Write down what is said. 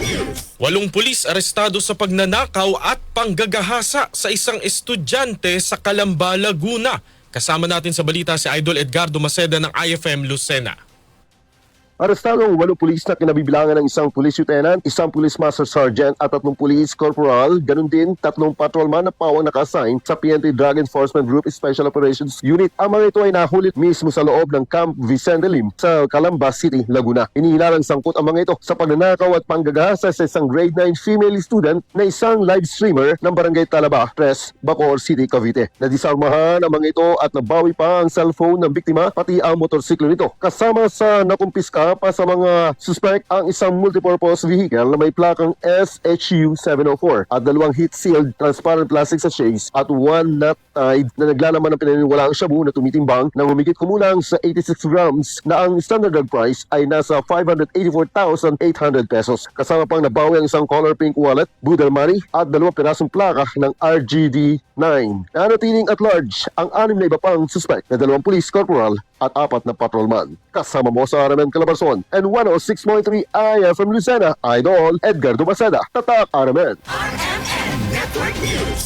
8 pulis arestado sa pagnanakaw at panggagahasa sa isang estudyante sa Calamba, Laguna. Kasama natin sa balita si Idol Edgardo Maceda ng IFM Lucena. Arestado ang 8 pulis na kinabibilangan ng isang police lieutenant, isang police master sergeant at 3 police corporal, ganun din 3 patrolman na pawang naka-assign sa PNP Drug Enforcement Group Special Operations Unit. Ang mga ito ay nahulit mismo sa loob ng Camp Vicente Lim sa Calamba City, Laguna. Inihilalang sangkot ang mga ito sa pagnanakaw at panggagahasa sa isang grade 9 female student na isang live streamer ng Barangay Talaba, 3, Bacoor City, Cavite. Nadisarmahan ang mga ito at nabawi pa ang cellphone ng biktima pati ang motorsiklo nito. Kasama sa nakumpiska pa sa mga suspect ang isang multipurpose vehicle na may plakang SHU 704 at 2 heat-sealed transparent plastic sachets at 1 nut tied na naglalaman ng pinaniniwalaang shabu na tumitimbang ng humigit kumulang sa 86 grams na ang standard drug price ay nasa 584,800 pesos. Kasama pang nabawi ang isang color pink wallet, Budel money at 2 pirasong plaka ng RGD-9. Nanatiling at large ang 6 na iba pang suspect na 2 police corporal at 4 na patrolman. Kasama mo sa RMN Calabarzon and 106.3 IFM Lucena, Idol Edgardo Maceda, Tatak RMN.